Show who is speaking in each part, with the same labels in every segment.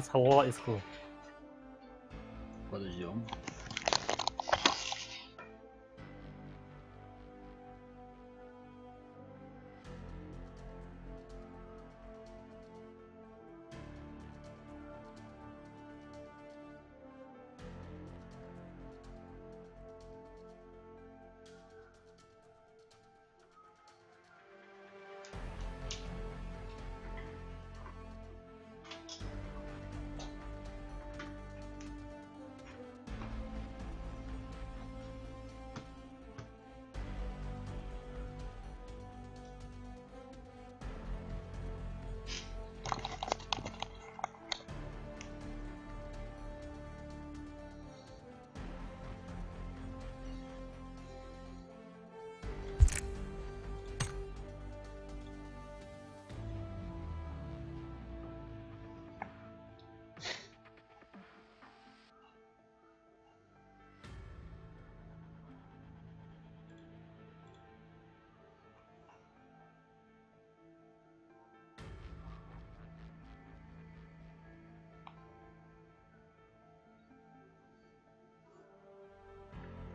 Speaker 1: savoir est-ce que...
Speaker 2: Подождем.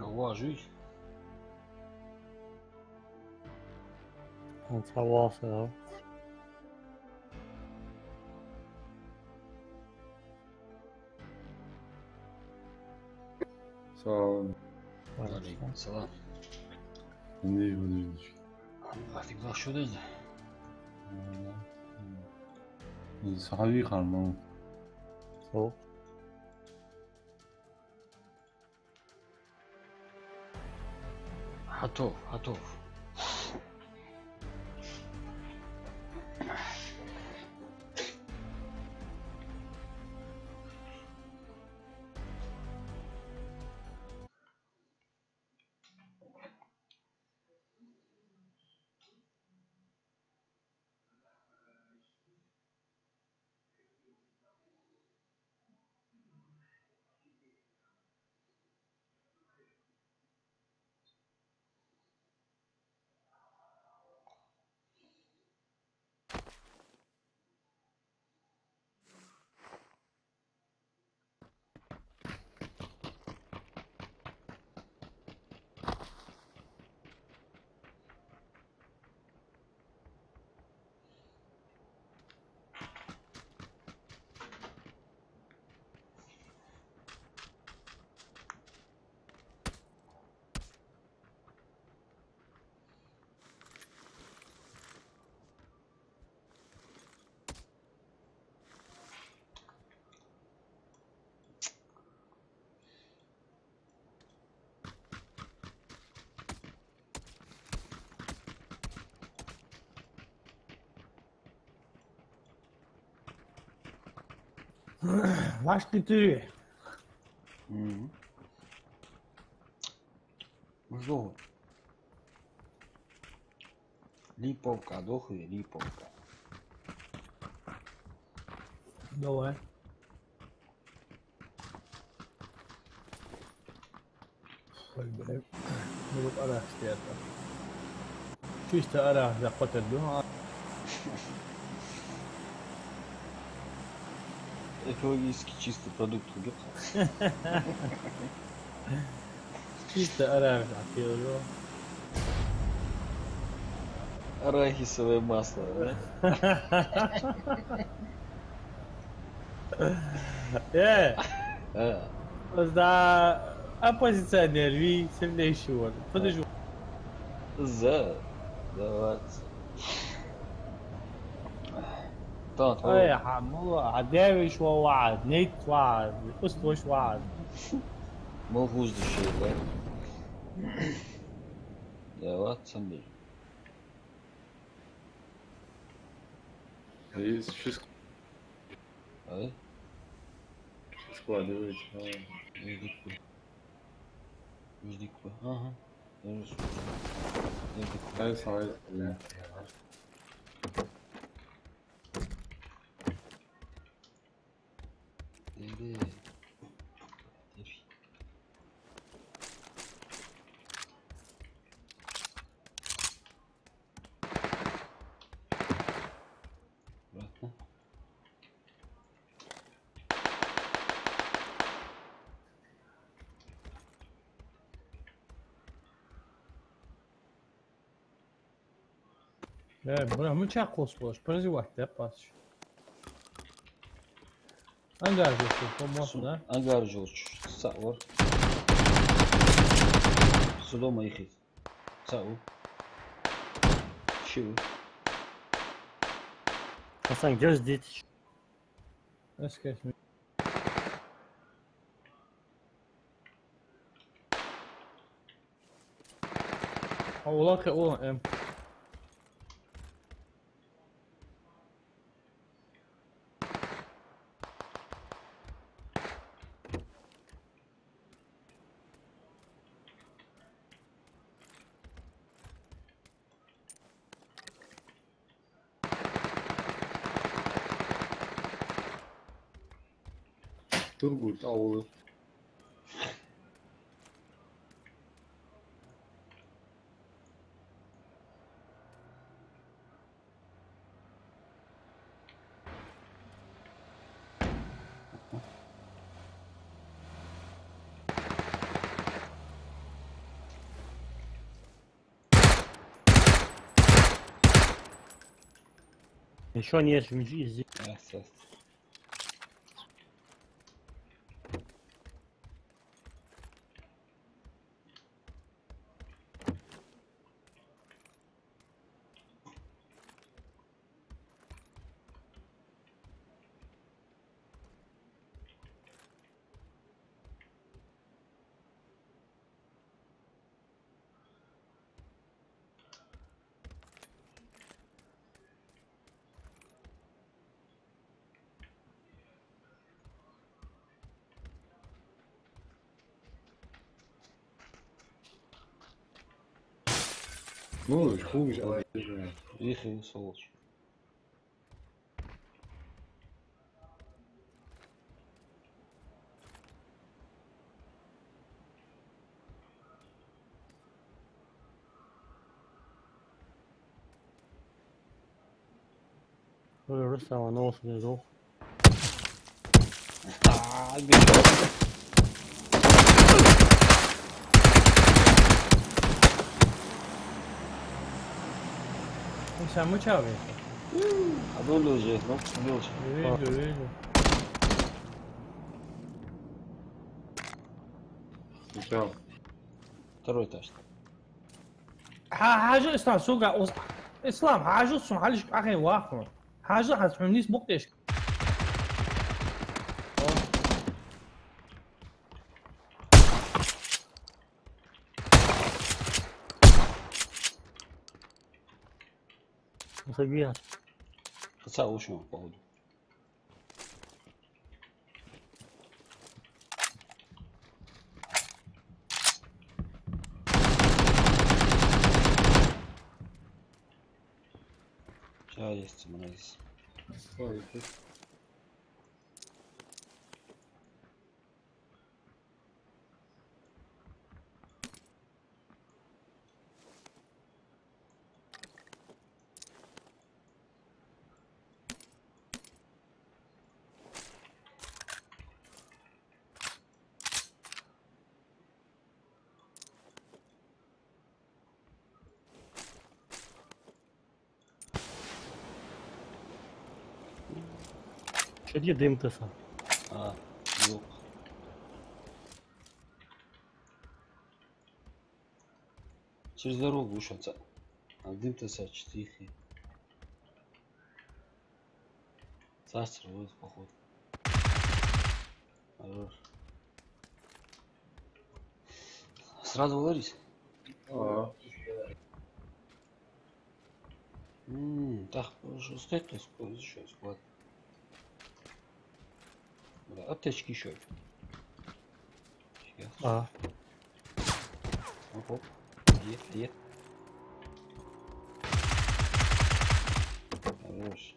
Speaker 2: Au revoir, juge.
Speaker 1: On va savoir ça.
Speaker 3: Ça va.
Speaker 2: Allez, ça va.
Speaker 3: Venez.
Speaker 2: Hadi başlıyoruz.
Speaker 3: صحابي خالمو.
Speaker 1: So.
Speaker 2: Hatov.
Speaker 1: Vache qui tue.
Speaker 2: Жовт. Липовка, дохуй, липовка.
Speaker 1: Давай. Bulut arah setiap. Чисто arah захватит дома.
Speaker 2: Экологически чистый продукт убил.
Speaker 1: Чисто арах захватил.
Speaker 2: Арахисовое масло,
Speaker 1: Yeah.
Speaker 2: да?
Speaker 1: Mas dá a posição dele, se ele deixou. Pode jogar.
Speaker 2: За. Давай. طاط
Speaker 1: يا حمو عداوي شو وعد نيت وعد اسطوش وعد
Speaker 2: مو فوز الشيء ده. Давай, сам
Speaker 3: Aí, X4.
Speaker 2: Aí?
Speaker 3: X4,
Speaker 2: Жди quoi? Ага.
Speaker 3: Aí, ça va.
Speaker 1: Buna mu çakos boş. Prezi vakti pas. Angar geçiyor. Pomosuna.
Speaker 2: Angar George. Sağ Soloma yıkı. Sağ Şu.
Speaker 4: Hasan göz dit.
Speaker 1: Eskeç mi? Ola ki ola.
Speaker 3: Turgut avlu.
Speaker 4: Şu an yarışımcı izliyor.
Speaker 2: Esas.
Speaker 3: Ну, хуй, а
Speaker 2: Yıkı сволочь.
Speaker 4: Böyle olursa ama ne olsun dedi o.
Speaker 2: Göç.
Speaker 1: Sen mi çağırıyorsun?
Speaker 2: А долго уже, ну, мелочь.
Speaker 1: Öyle.
Speaker 3: Все.
Speaker 2: Второй этаж.
Speaker 1: حاجة اسمع سوق اسلام حاجة اسمع حاجة أخي واقع حاجة هتفهمنيش بقتش
Speaker 4: Sabia.
Speaker 2: Сам ушел, походу. Сейчас есть, мразь.
Speaker 4: Что где дым-то сам?
Speaker 2: А, yok. Через дорогу ушел. А дым-то сачит, тихий. Застроилась, походу. Хорош. Сразу вылазить? Так, что стоит то еще склад. Да, аптечки еще.
Speaker 4: А,
Speaker 2: Оп. Е. Хорош.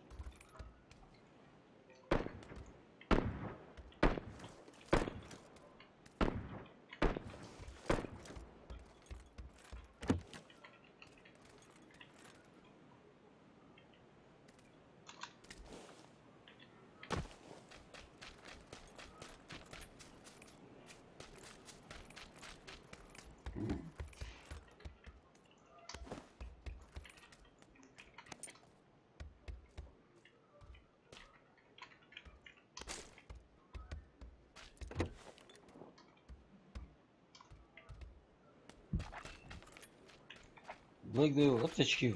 Speaker 2: Блэк даю аптечки.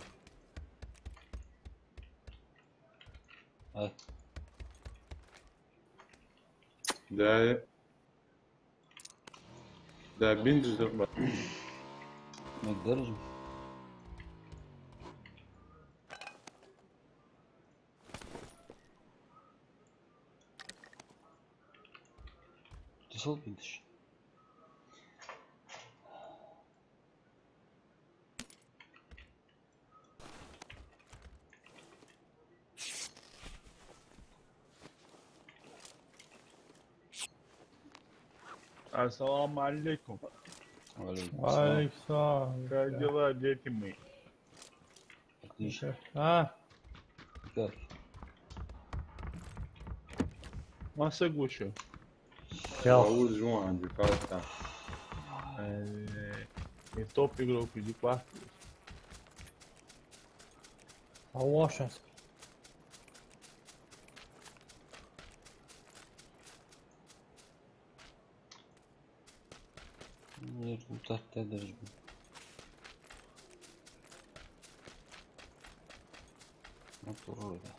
Speaker 2: Ай,
Speaker 3: Да, бинж дырба.
Speaker 2: магдержим. Ты сол бинтиш?
Speaker 5: Ассаламу алейкум.
Speaker 1: Александр.
Speaker 5: Как дела, дети мои?
Speaker 2: Отлично.
Speaker 1: А,
Speaker 2: Как?
Speaker 5: Масса Гуша.
Speaker 4: يلا
Speaker 3: أول جوع عندي فاتح.
Speaker 5: Em top grupo de quarto.
Speaker 1: هواشنس.
Speaker 2: يرجو تحت درجة. مطرور ده.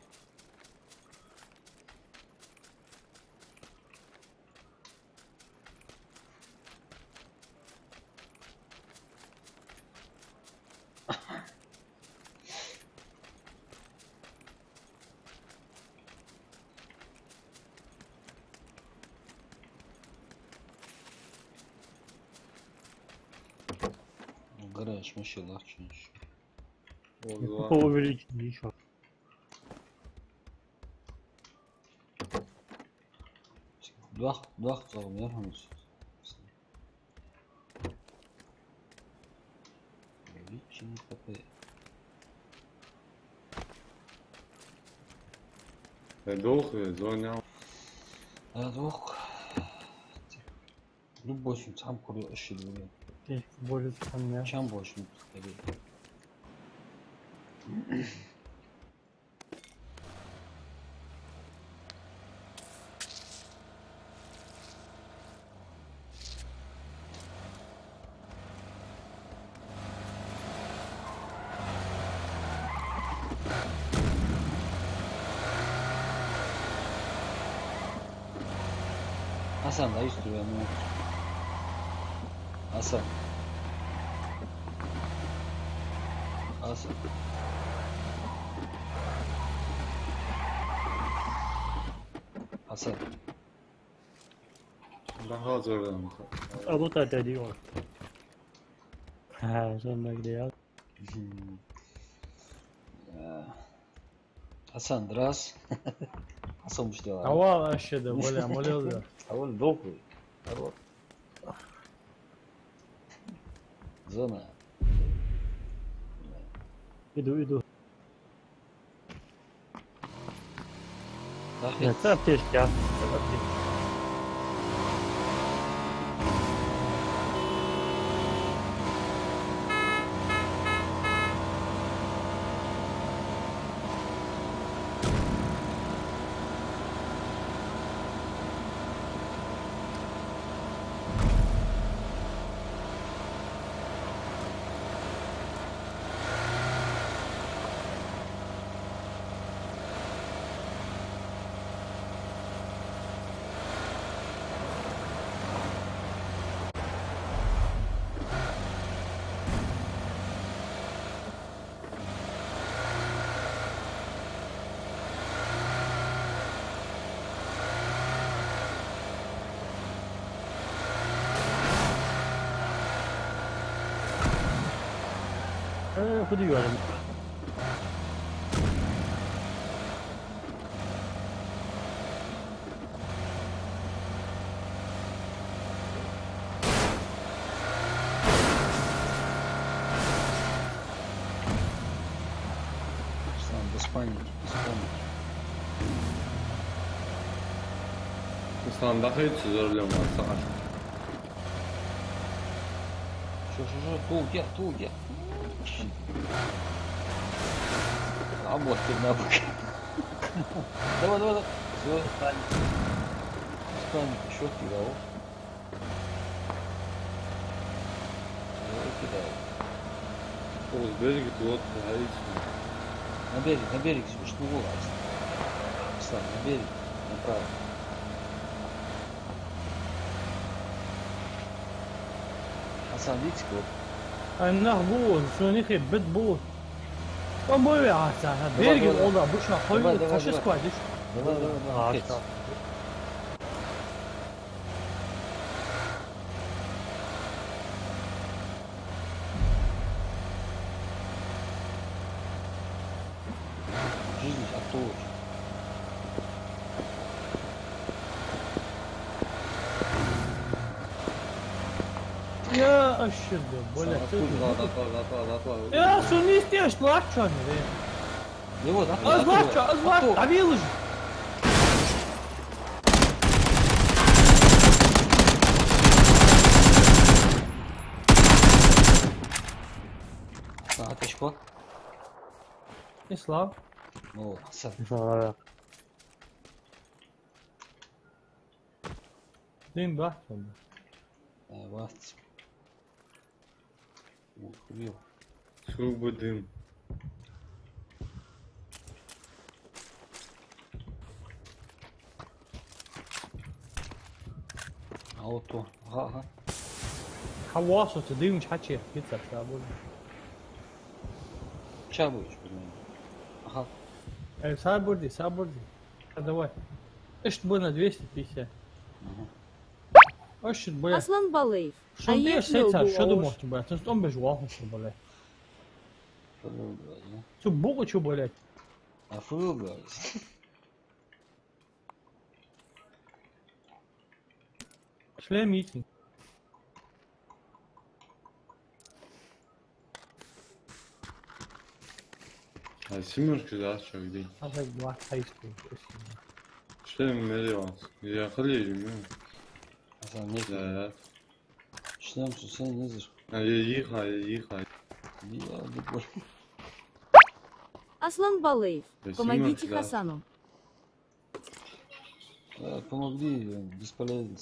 Speaker 2: Гараж ماشي لارتشنش.
Speaker 3: والله
Speaker 4: هو увеличенный еще.
Speaker 2: ضغط صغير يرهمس. Увеличенный КП.
Speaker 3: دوخ زونيا.
Speaker 2: دوق. Любой сам курил ошибку.
Speaker 4: Здесь более ценные.
Speaker 2: Чем больше не подходил. Hasan da istiyor ama. Hasan. Hasan. Hasan.
Speaker 3: Daha zorlandım.
Speaker 4: أبو تدريون. ها زين ما أقدر.
Speaker 2: Hasan درس. Hasan مش دوا.
Speaker 1: هوا اشد ولا عمال يوزع.
Speaker 2: أول دوقي. أروح. زنا.
Speaker 4: يدو.
Speaker 2: أخي.
Speaker 4: يا تعرف ايش قاعد؟ خذ يوالم.
Speaker 3: İslam'da hiç zorlamaz saat.
Speaker 2: Что, туги. А вот ты на бок. Давай. Все, встань. Еще кидал.
Speaker 3: С берега туда ходить.
Speaker 2: На берег, что вылазит. Слав, на берег, направо. Hasan видите, вот.
Speaker 1: انه بوز شو نخي بد بوز ما يا ساعه بيرجع الأوضة بوشنا
Speaker 2: давай,
Speaker 1: خوي خش
Speaker 2: давай.
Speaker 1: سكوادش
Speaker 2: Давай,
Speaker 4: А,
Speaker 2: Кеть.
Speaker 4: что?
Speaker 2: Жизнь оттуда.
Speaker 1: يا اشد ولا يا سونيستي ايش لاكشن
Speaker 2: И вот,
Speaker 1: ازلاك عبيلج
Speaker 2: Качко.
Speaker 1: اسلام
Speaker 2: Ну вот, Hasan.
Speaker 4: آره.
Speaker 1: دين بحث
Speaker 2: Вот. Ух, убил.
Speaker 3: Шубы дым.
Speaker 2: А вот то. Ага.
Speaker 1: حواصه تدين مش حكي يكسب شابول
Speaker 2: Сейчас будешь, примерно. Ага.
Speaker 1: سابوردي давай ايش تبغى 250 ايش تبغى
Speaker 6: Аслан Балеев.
Speaker 1: شو بدي سيتها شو دموع تبغى تنستم بجواه شو بقول
Speaker 2: Фрылгаз, да?
Speaker 1: شو بقول شو بقول
Speaker 2: А Фрылгаз.
Speaker 1: شلون ميتنج
Speaker 3: А семерки да, что где?
Speaker 1: هذا واحد حيسكو
Speaker 3: Что им миллион? Я халею, ну.
Speaker 2: Hasan ne?
Speaker 3: Да.
Speaker 2: Что там, что не знаешь?
Speaker 3: А я ехал.
Speaker 2: Я думаю.
Speaker 6: Аслан Балеев.
Speaker 3: Спасибо,
Speaker 6: Помогите
Speaker 3: да.
Speaker 6: Хасану.
Speaker 2: Помогли, бесполезно.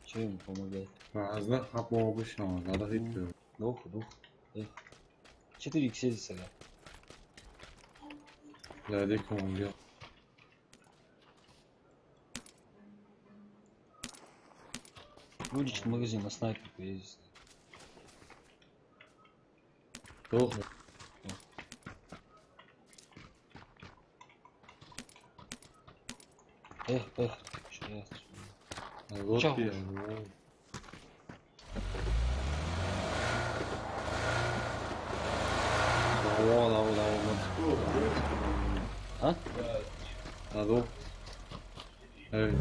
Speaker 2: Чем ему помогать?
Speaker 3: А знак хапал обычно, надо хитрый.
Speaker 2: Дух. 4 иксель сега.
Speaker 3: Я диком убил.
Speaker 2: Будешь в магазин на снайперку ездить.
Speaker 3: Дух.
Speaker 2: Эх. Что я?
Speaker 3: А вот
Speaker 2: Чё?
Speaker 3: я. Лава.
Speaker 2: А?
Speaker 3: Алло. Эй.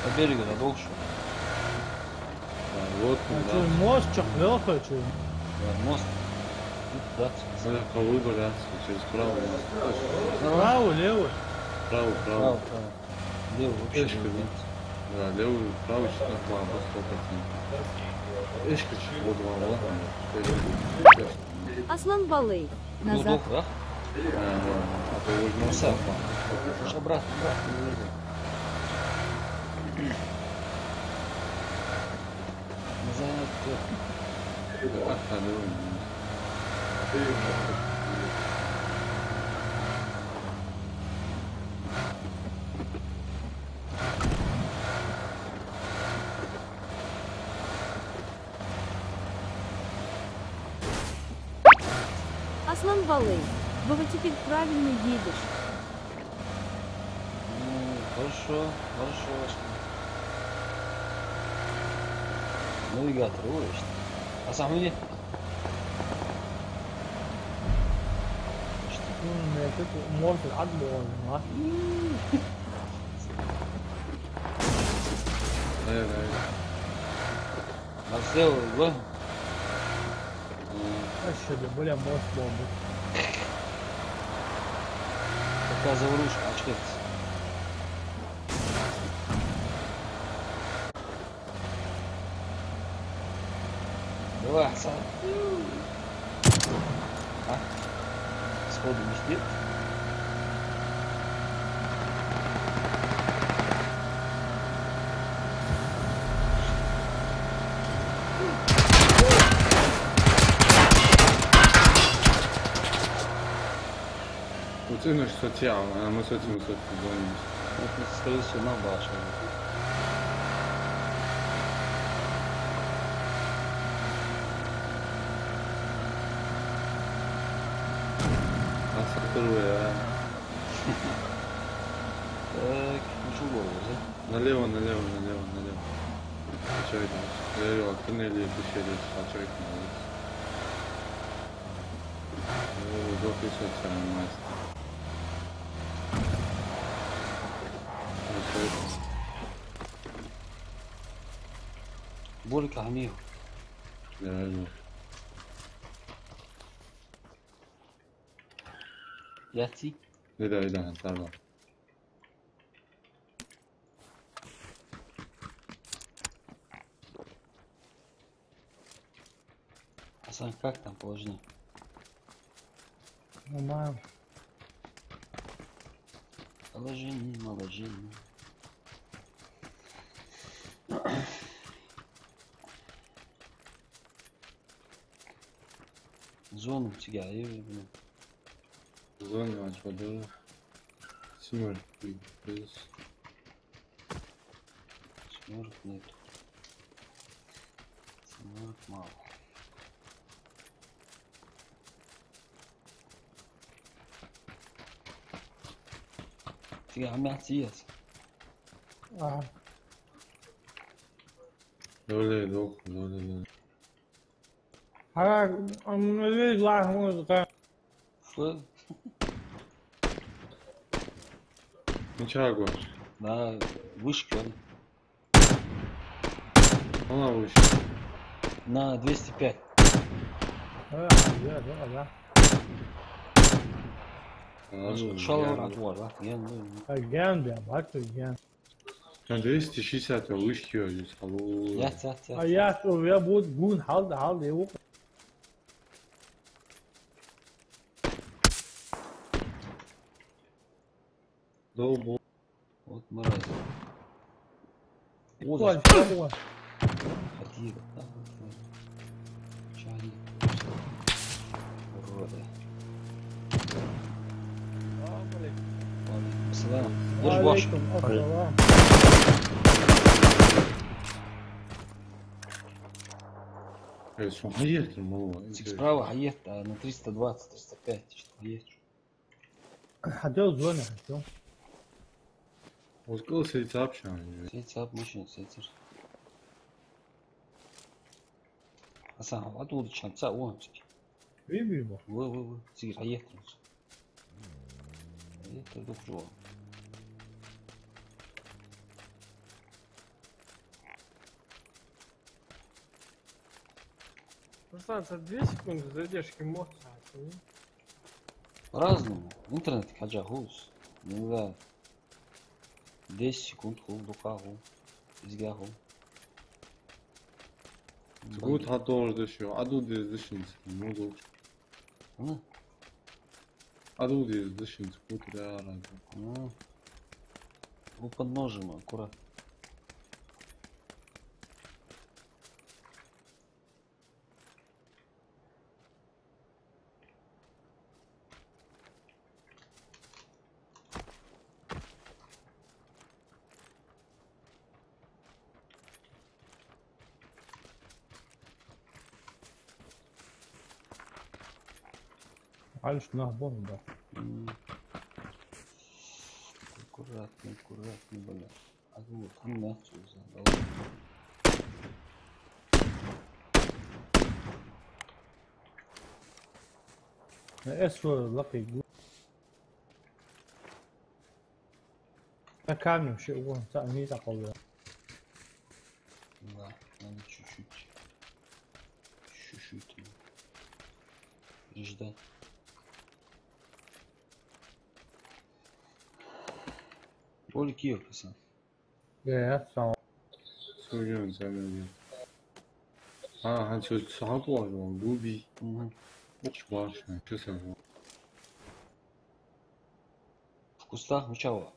Speaker 2: По берегу надолго шел.
Speaker 3: Вот
Speaker 1: شو
Speaker 3: да.
Speaker 1: موست شقلاقه شو
Speaker 2: Да, мост. Да.
Speaker 3: Надо по выбору через право.
Speaker 1: راو ليو
Speaker 3: Право.
Speaker 2: Право. Лево вообще
Speaker 3: Эшка,
Speaker 2: нет.
Speaker 3: Да, левую, правую, что на план, по 100%. Эшка, чего два,
Speaker 6: Аслан Балеев.
Speaker 2: Ну,
Speaker 6: Назад.
Speaker 2: дух, да?
Speaker 3: А то возьму
Speaker 2: Ну, сам. Уж обратно. Назад.
Speaker 6: Аслан Балеев. Вы вот теперь правильно едешь.
Speaker 2: Ну, хорошо. Навигатор улучшит. А сам где?
Speaker 1: مورت العظم والله
Speaker 2: А сделал, да?
Speaker 1: اشهد بلا موست بومب
Speaker 2: Такая заварушка, а что это? Давай, Асан. А? Сходу не сидит?
Speaker 3: Сына что тя, а мы с этим звоним.
Speaker 2: Это, скорее всего, нам ваша.
Speaker 3: А сатуру
Speaker 2: Так, ничего голову,
Speaker 3: налево. Что это? Налево, туннели душили, а что это? О, записываться мастер.
Speaker 2: Болик عميق.
Speaker 3: Да.
Speaker 2: ياتي.
Speaker 3: إذا طبعا.
Speaker 2: Асан, как там положение?
Speaker 1: Нормально.
Speaker 2: Положение. Зону тягаю, блин.
Speaker 3: Зона отвода. Смерть.
Speaker 2: Смерть нету. Смерть мало. Ты عم يعطيس.
Speaker 3: لولا.
Speaker 1: هذا الذي لا
Speaker 2: Фу.
Speaker 3: Ничего.
Speaker 2: На вышке он.
Speaker 3: Она выше.
Speaker 2: На 205.
Speaker 1: لا
Speaker 2: Шалвар от вора.
Speaker 1: جامد يا بحط جامد.
Speaker 3: كان 260 вышки здесь. Алло.
Speaker 2: يا
Speaker 1: يا بود جون حاضر يوقف.
Speaker 3: Долбо.
Speaker 2: Вот мразь.
Speaker 1: كويس كويس.
Speaker 2: Хотели. Чали. Уроды. Салам. Держи баш.
Speaker 3: Что есть мало.
Speaker 2: Справа хает, а на 320, 305. Что есть?
Speaker 1: هدول زونه هدول.
Speaker 3: Вот голос эти общаются.
Speaker 2: Сеть машин, сетер. Асан, оттуда чанца, вон.
Speaker 1: بيبي
Speaker 2: Вы. Сигир, хает. Это добро.
Speaker 7: Руслан, за 2 секунды задержки моца.
Speaker 2: По-разному. Интернет хаджа гуз. Иногда 10 секунд хул, дука хул. Изга хул.
Speaker 3: Gut hat dort еще. Аду дешинс. Мозг. Аду дешинс. Gut реально.
Speaker 2: У подножием аккуратно.
Speaker 1: عايش نهبون ده.
Speaker 2: Аккуратно, бля. А вот, нахуй задал.
Speaker 1: اسود لقي يقول كامل شيء هو تأمين قوي.
Speaker 2: Да, надо чуть-чуть. Ждать. Болик Йокаса.
Speaker 1: 예, 상.
Speaker 3: 소리는 잘하네. 한 저 하도 아주 루비. 혹시 뭐 하시나요? 그래서
Speaker 2: В кустах мучала.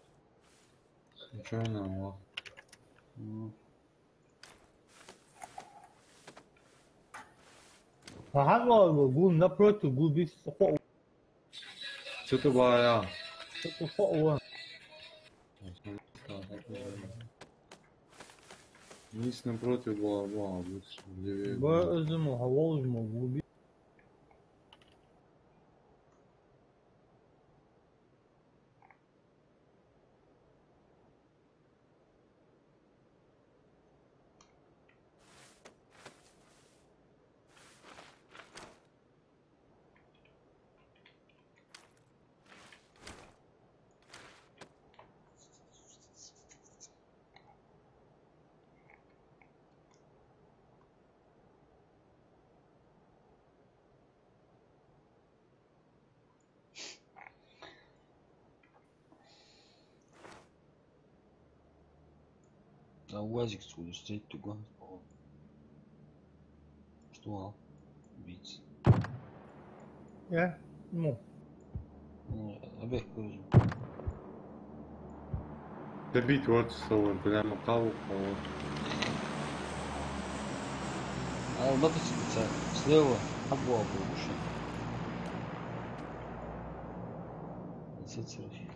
Speaker 3: 저는
Speaker 1: 한거 뭐 나про트 구비 속
Speaker 3: 저도 봐야
Speaker 1: هو
Speaker 3: Nis naprotiv была лучше.
Speaker 1: بأزم وهواوز موجودين.
Speaker 2: А УАЗик сюда стоит туго. Что? Убийца.
Speaker 1: يا مو
Speaker 2: أبيك كرزو.
Speaker 3: تبيت ورد تصور بلا مقاومة.
Speaker 2: ما تسكت слева обвал получше. Сацерфи.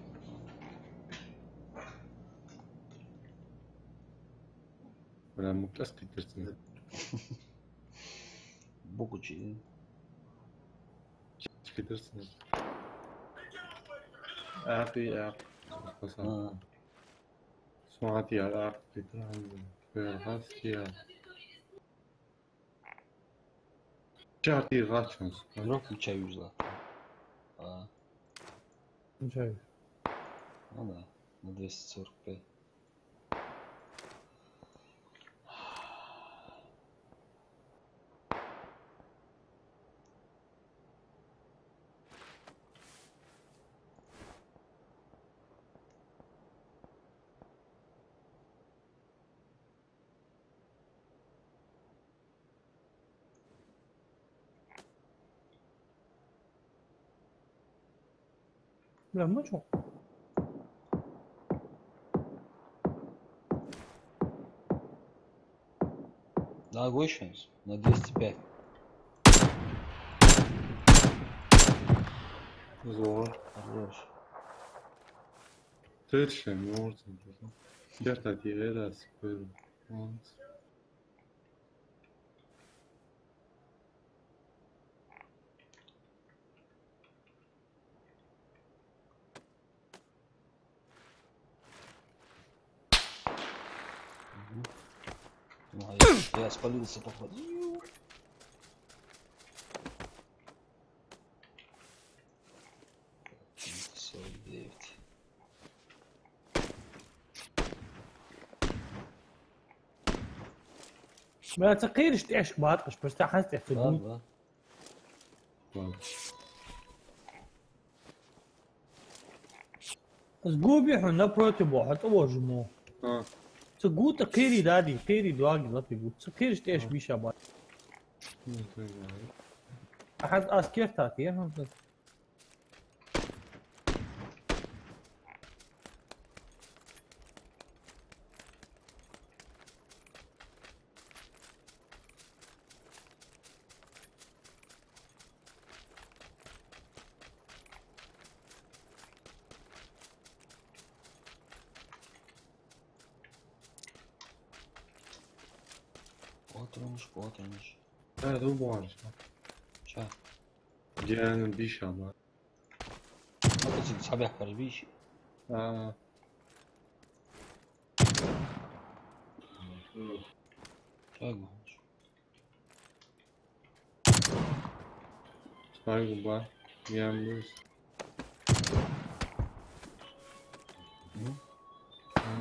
Speaker 3: بلا مقاسك ترسم.
Speaker 2: Бокучи.
Speaker 3: ترسم. أعطي سمعتي على أعطي في الغاسية. شعرتي غاشنس.
Speaker 2: Игрок включаю злато.
Speaker 1: شايف
Speaker 2: Ну да, на 245.
Speaker 1: لا ما شو
Speaker 2: Дорогой шанс на 205.
Speaker 3: زور.
Speaker 2: Хорош.
Speaker 3: ترشم مورتن. جرتي غير أسفل.
Speaker 2: Я спалился, походу.
Speaker 1: ما تقيرش تعيش باطقش بس تحس تحسدون
Speaker 2: Да.
Speaker 1: زقوبي حنا بروتي بوحد اوجمو
Speaker 3: آه.
Speaker 1: تقول تقيري دادي قيري دواقي لا تقول تقيرش تعيش بيشا باط احد اسكير تاتي فهمت
Speaker 2: Потранж.
Speaker 3: هذا هو بوانش.
Speaker 2: Ща.
Speaker 3: جانا بيشا ما.
Speaker 2: Ну, ты себе порвишь. Ща гонишь.
Speaker 3: Saygı var. Yalnız.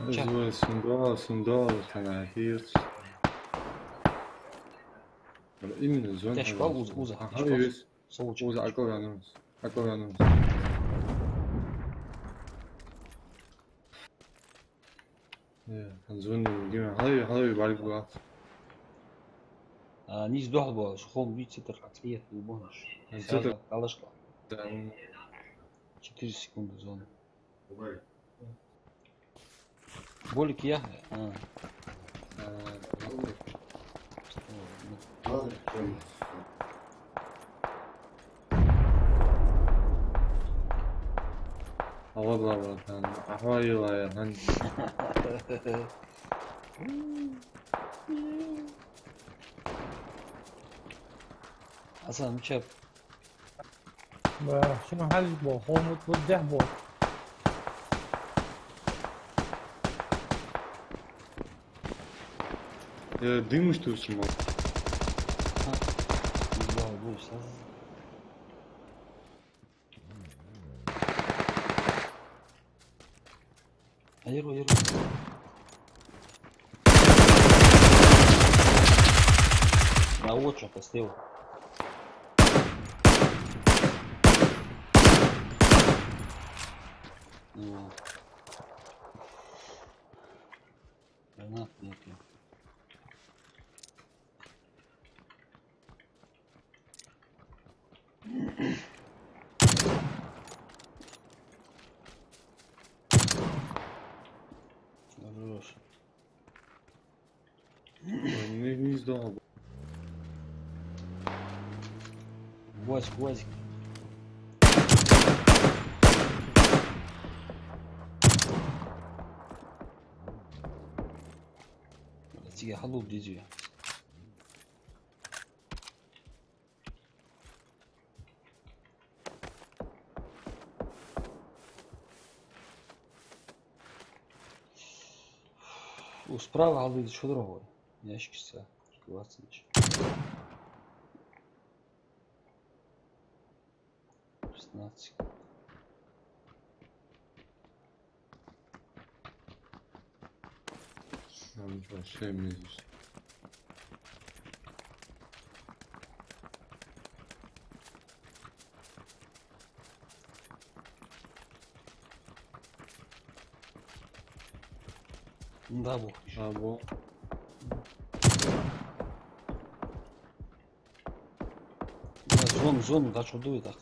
Speaker 3: زول سندال تناهير. إمن زون.
Speaker 2: Тяжко, уза.
Speaker 3: Hayır.
Speaker 2: Солочек.
Speaker 3: Уза акоянус. Акоянус. زون يجينا هاي بعرف.
Speaker 2: Низ дохло, шхол бить цитр ответ любовь.
Speaker 3: Цитр.
Speaker 2: Калашка. 4 секунды зона. Болик я.
Speaker 3: والله والله أحوالي يا هند.
Speaker 2: حسن شاب
Speaker 1: شنو حالك هو متوجه بو
Speaker 3: Дым что снимал?
Speaker 2: Да, будешь сразу. Ayır. На очень поставил. Гранат нету. Хорош.
Speaker 3: Не сдал.
Speaker 2: Гвоздик. Тебе халуп диди. Справа халуп что другое. Ящик часа. 20. 16.
Speaker 3: Вообще мизус.
Speaker 2: Да, бог.
Speaker 3: Або.
Speaker 2: Зону, да, что дует так.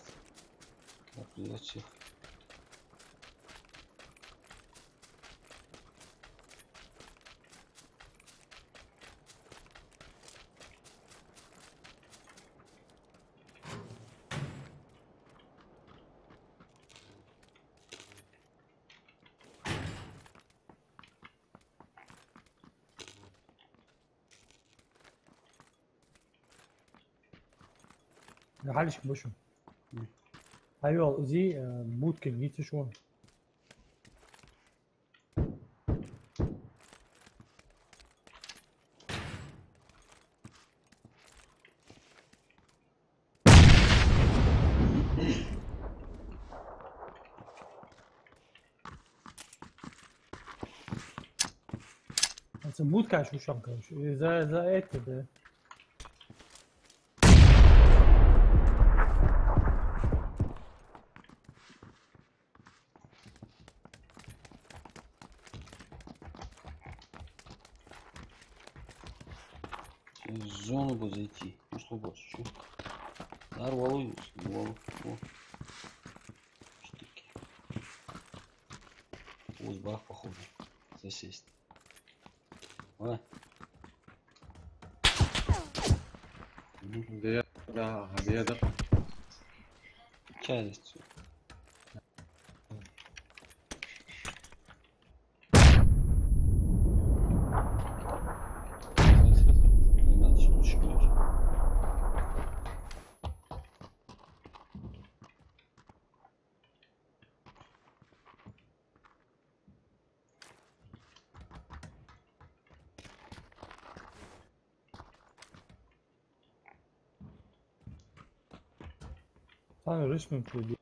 Speaker 2: Так, придется.
Speaker 1: معلش بوشو ايوه زي بوت كميته شو بوت كاش وش كاش اذا ايت ده
Speaker 2: В зону бы зайти. Ну что больше, что? Нарвал валу. Штуки. В узбах, походу. Засесть. Давай.
Speaker 3: Да.
Speaker 2: Часть.
Speaker 1: انا رسمي كده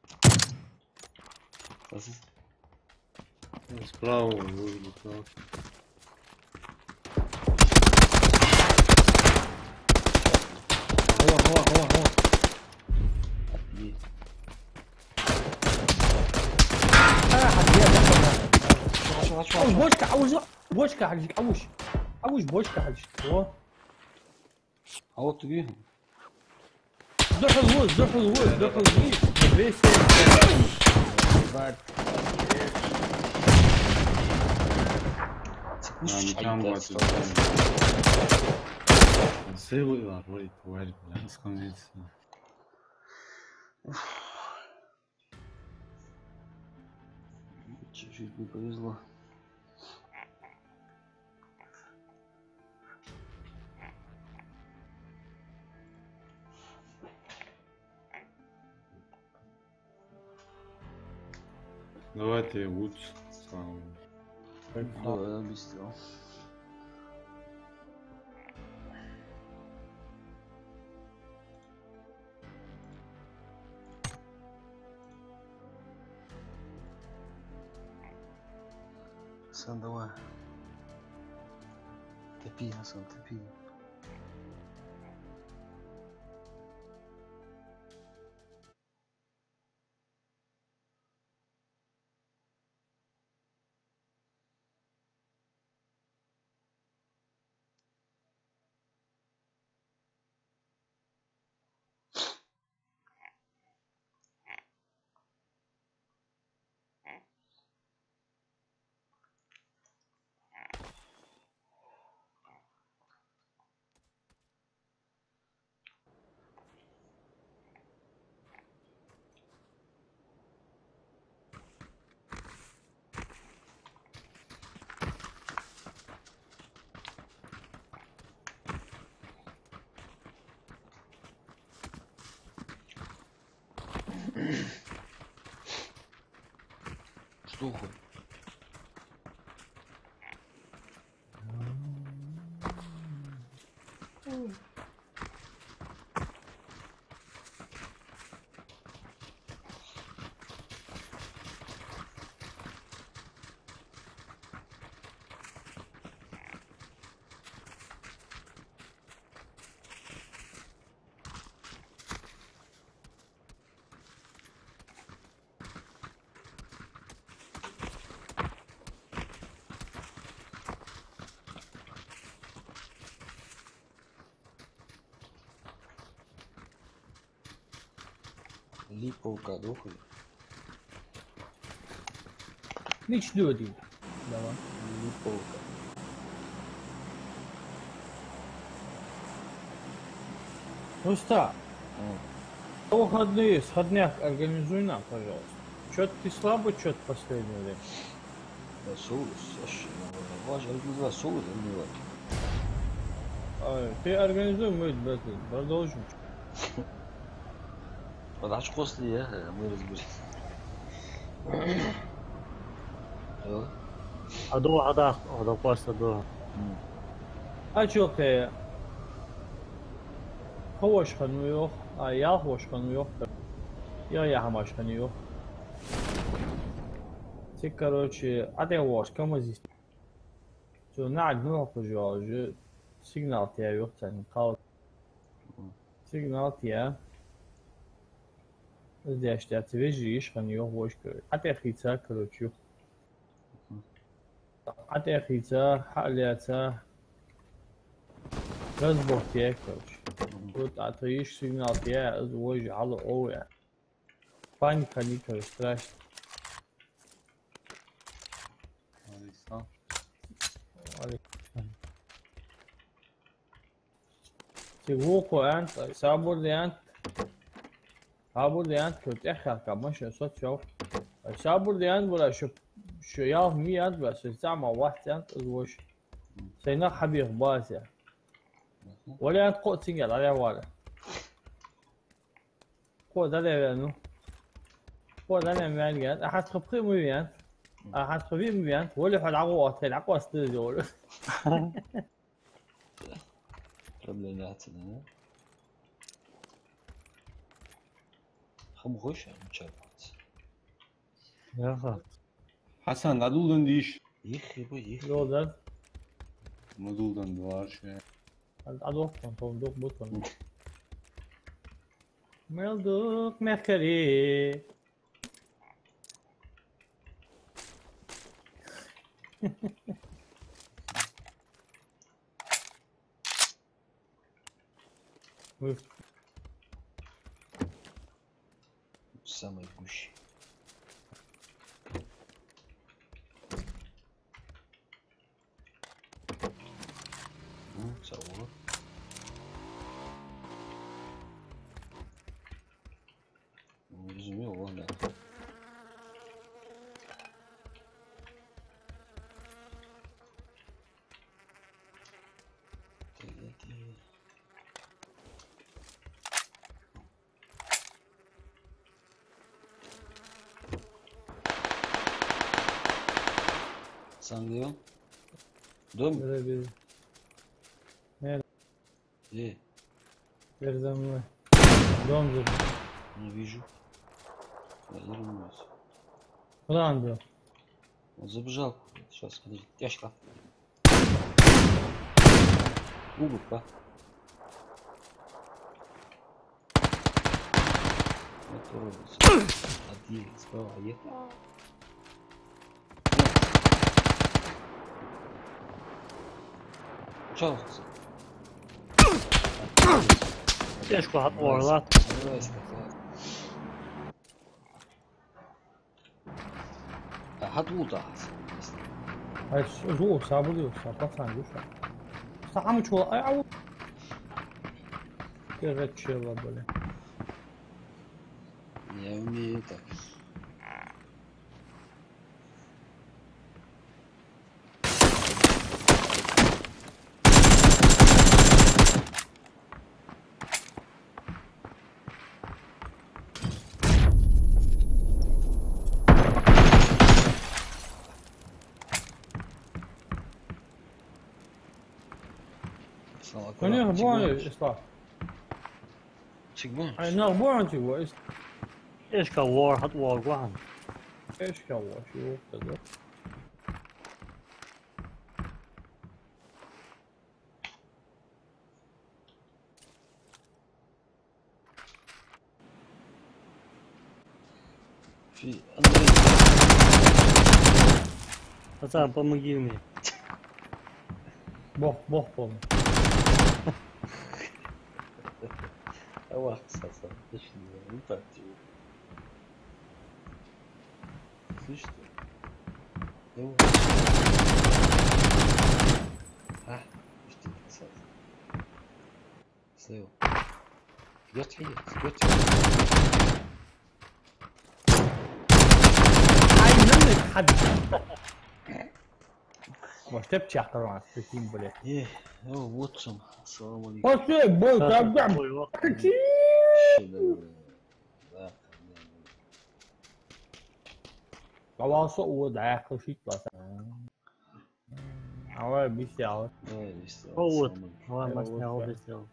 Speaker 3: Справа, может так.
Speaker 2: Хова.
Speaker 1: عوش بوشكا حاجك عوش بوشكا حاجك هو
Speaker 2: عوضت بيهم.
Speaker 1: دخل بيس
Speaker 3: Там вот. Севы ларой, тварь, бля, скончится.
Speaker 2: Чуть-чуть не повезло.
Speaker 3: Давайте Вудс сам.
Speaker 2: Да, я объяснил. Хасан, давай. Топи, Хасан, топи. Что хоть? Липовка дохуй.
Speaker 1: Nici dodi. Давай.
Speaker 2: Липовка.
Speaker 1: Ну что? Выходные, сходняк организуй нам, пожалуйста. Чё-то ты слабый, что-то в последнее время.
Speaker 2: Да, соус, вообще, важно, организовать соус, организовать.
Speaker 1: Ты организуй, мы продолжим.
Speaker 2: Подашь после, мы разберемся.
Speaker 4: هذا هذا باس هذا
Speaker 1: Açıq xoşxanı yox, yağ xoşxanı yoxdur. Я хамашханы yox. Ты, короче, адевошка мы здесь. Что на одну пожалуй, сигнал тебя yox sənin qal. Signal тебя. Здесь тебя твежишь, xanı yox, boş görür. Adexitsa, короче, yox. Adexitsa, haliyatsa разборке, короче. Вот отыщешь сигнал тебя, звонишь, алло, оуя. Паника, никакой страшно. تقوقو أنت صابر لي أنت صابر لي أنت كنت أخر كمش صوت شوف صابر لي أنت ولا شو ياف مي أنت بس الزعمة واحد أنت أزوج سيناق حبيب باسع ولا أنت قوت سنجل على ولا قوت على يعني قوت على يعني أنت أحد خبري مي أنت أحد خبري مي أنت ولا حد عقوات العقوات استدول
Speaker 2: Проблемятина, خم خوش مچابات.
Speaker 4: يا
Speaker 3: Hasan, Nadul'dan diş.
Speaker 2: يخي بو يخي.
Speaker 1: لودر
Speaker 3: Nadul'dan var şey.
Speaker 1: أدوق كنتم دوق بطن ملدوق مخري
Speaker 2: Самый гущий. Саура. Не разумел, ладно. Sen diyor. Dön.
Speaker 1: Böyle bir
Speaker 2: İyi.
Speaker 1: передо Дом же.
Speaker 2: Не вижу. Я не ругаюсь.
Speaker 1: Куда он был?
Speaker 2: Он забежал. Сейчас, подожди. Тяжко. Угол, да? Это робится. Один справа есть. Пожалуйста.
Speaker 4: Тяжко отворила.
Speaker 2: Давай, сказал. هتوضع
Speaker 1: هاي زور سابولي وسابطان جوشا سامو شو أو كذا شيء ولا
Speaker 2: Я умею так.
Speaker 1: كوني هبوان إصلاح
Speaker 2: Çıkmaz.
Speaker 1: أي نغبوان تقول
Speaker 4: تشكى وار هتوار واحد.
Speaker 1: إيش كوا شو كذا
Speaker 2: في Андрей.
Speaker 4: Пацан, помоги мне.
Speaker 1: بوه
Speaker 2: Авах, Саса. Точно, ну так тебе. Слышь ты? Ну. А, что ты, Саса? Слева. Бьет тебя.
Speaker 1: هاي منك حد مش تبكي أحترم على السكين بلي
Speaker 2: إيه، вот он. Салам алейкум.
Speaker 1: بس بول ترجع
Speaker 4: Ой, ох.
Speaker 2: Да,
Speaker 1: خلاص وضع خشيت بس أول بيساوي
Speaker 2: давай, весело.
Speaker 4: Вот.
Speaker 2: Салам алейкум.
Speaker 4: Давай, Масня, объяснил.